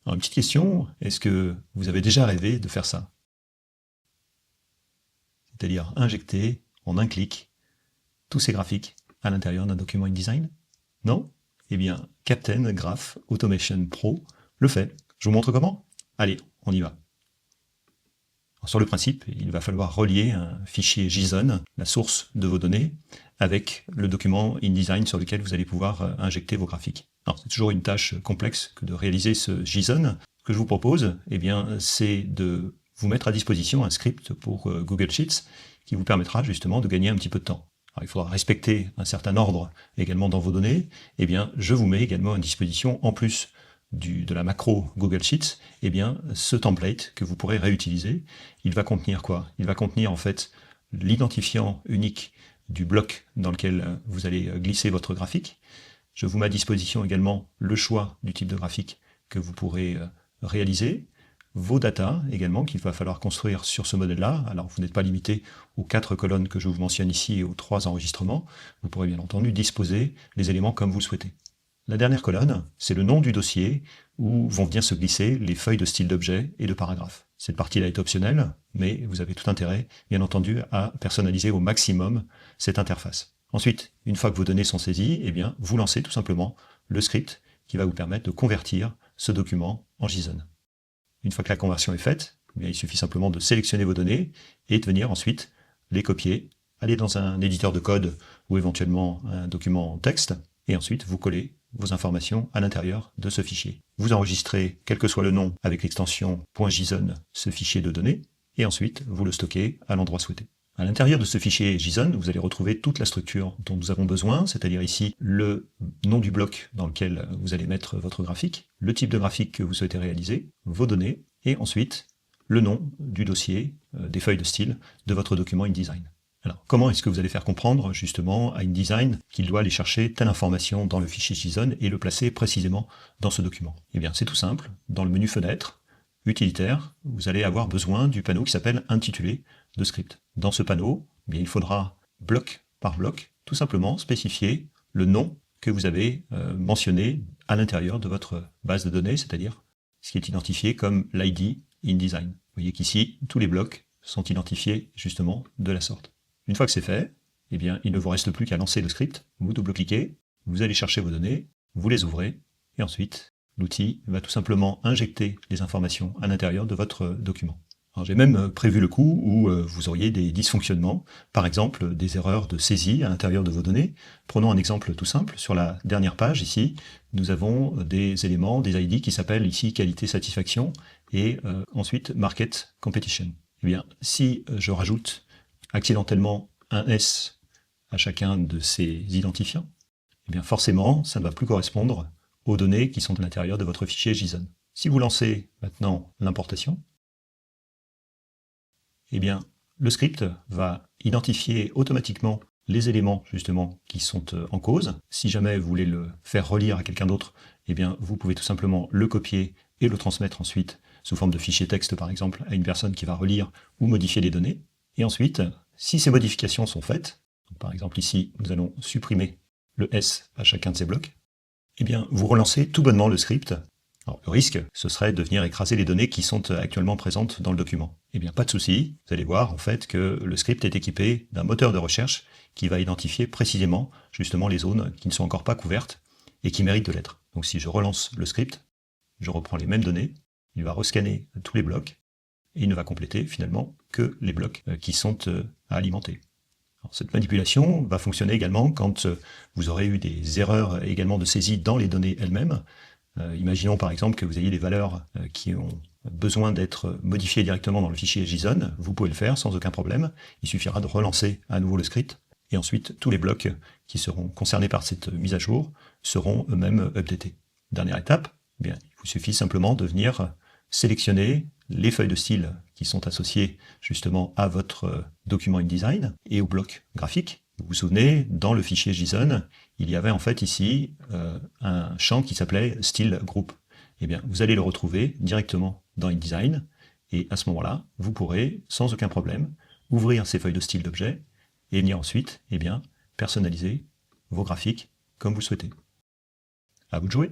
Alors, une petite question, est-ce que vous avez déjà rêvé de faire ça? C'est-à-dire injecter en un clic tous ces graphiques à l'intérieur d'un document InDesign? Non? Eh bien, Captain Graph Automation Pro le fait. Je vous montre comment? Allez, on y va. Alors, sur le principe, il va falloir relier un fichier JSON, la source de vos données, avec le document InDesign sur lequel vous allez pouvoir injecter vos graphiques. Alors, c'est toujours une tâche complexe que de réaliser ce JSON. Ce que je vous propose, eh bien, c'est de vous mettre à disposition un script pour Google Sheets qui vous permettra justement de gagner un petit peu de temps. Alors, il faudra respecter un certain ordre également dans vos données. Eh bien, je vous mets également à disposition, en plus de la macro Google Sheets, eh bien, ce template que vous pourrez réutiliser. Il va contenir quoi? Il va contenir en fait l'identifiant unique du bloc dans lequel vous allez glisser votre graphique. Je vous mets à disposition également le choix du type de graphique que vous pourrez réaliser, vos datas également qu'il va falloir construire sur ce modèle-là. Alors vous n'êtes pas limité aux 4 colonnes que je vous mentionne ici et aux 3 enregistrements. Vous pourrez bien entendu disposer les éléments comme vous le souhaitez. La dernière colonne, c'est le nom du dossier où vont venir se glisser les feuilles de style d'objet et de paragraphe. Cette partie-là est optionnelle, mais vous avez tout intérêt, bien entendu, à personnaliser au maximum cette interface. Ensuite, une fois que vos données sont saisies, eh bien, vous lancez tout simplement le script qui va vous permettre de convertir ce document en JSON. Une fois que la conversion est faite, eh bien, il suffit simplement de sélectionner vos données et de venir ensuite les copier, aller dans un éditeur de code ou éventuellement un document en texte, et ensuite vous collez vos informations à l'intérieur de ce fichier. Vous enregistrez, quel que soit le nom, avec l'extension .json, ce fichier de données, et ensuite vous le stockez à l'endroit souhaité. À l'intérieur de ce fichier JSON, vous allez retrouver toute la structure dont nous avons besoin, c'est-à-dire ici le nom du bloc dans lequel vous allez mettre votre graphique, le type de graphique que vous souhaitez réaliser, vos données, et ensuite le nom du dossier, des feuilles de style de votre document InDesign. Alors, comment est-ce que vous allez faire comprendre justement à InDesign qu'il doit aller chercher telle information dans le fichier JSON et le placer précisément dans ce document? Eh bien, c'est tout simple. Dans le menu Fenêtre, Utilitaire, vous allez avoir besoin du panneau qui s'appelle Intitulé de script. Dans ce panneau, eh bien, il faudra, bloc par bloc, tout simplement spécifier le nom que vous avez mentionné à l'intérieur de votre base de données, c'est-à-dire ce qui est identifié comme l'ID InDesign. Vous voyez qu'ici, tous les blocs sont identifiés justement de la sorte. Une fois que c'est fait, eh bien, il ne vous reste plus qu'à lancer le script, vous double-cliquez, vous allez chercher vos données, vous les ouvrez, et ensuite, l'outil va tout simplement injecter les informations à l'intérieur de votre document. Alors, j'ai même prévu le coup où vous auriez des dysfonctionnements, par exemple des erreurs de saisie à l'intérieur de vos données. Prenons un exemple tout simple. Sur la dernière page, ici, nous avons des éléments, des ID qui s'appellent ici qualité satisfaction et ensuite market competition. Eh bien, si je rajoute accidentellement un S à chacun de ces identifiants, eh bien forcément, ça ne va plus correspondre aux données qui sont à l'intérieur de votre fichier JSON. Si vous lancez maintenant l'importation, eh bien, le script va identifier automatiquement les éléments justement qui sont en cause. Si jamais vous voulez le faire relire à quelqu'un d'autre, eh bien, vous pouvez tout simplement le copier et le transmettre ensuite sous forme de fichier texte par exemple à une personne qui va relire ou modifier les données. Et ensuite, si ces modifications sont faites, donc par exemple ici, nous allons supprimer le S à chacun de ces blocs, eh bien, vous relancez tout bonnement le script. Alors, le risque, ce serait de venir écraser les données qui sont actuellement présentes dans le document. Eh bien, pas de souci, vous allez voir en fait que le script est équipé d'un moteur de recherche qui va identifier précisément justement les zones qui ne sont encore pas couvertes et qui méritent de l'être. Donc si je relance le script, je reprends les mêmes données, il va rescanner tous les blocs, et il ne va compléter finalement que les blocs qui sont à alimenter. Alors, cette manipulation va fonctionner également quand vous aurez eu des erreurs également de saisie dans les données elles-mêmes. Imaginons par exemple que vous ayez des valeurs qui ont besoin d'être modifiées directement dans le fichier JSON, vous pouvez le faire sans aucun problème, il suffira de relancer à nouveau le script, et ensuite tous les blocs qui seront concernés par cette mise à jour seront eux-mêmes updatés. Dernière étape, eh bien, il vous suffit simplement de venir sélectionner les feuilles de style qui sont associées justement à votre document InDesign et au bloc graphique. Vous vous souvenez, dans le fichier JSON, il y avait en fait ici un champ qui s'appelait style group. Eh bien, vous allez le retrouver directement dans InDesign, et à ce moment-là, vous pourrez, sans aucun problème, ouvrir ces feuilles de style d'objet, et venir ensuite, eh bien, personnaliser vos graphiques comme vous le souhaitez. À vous de jouer!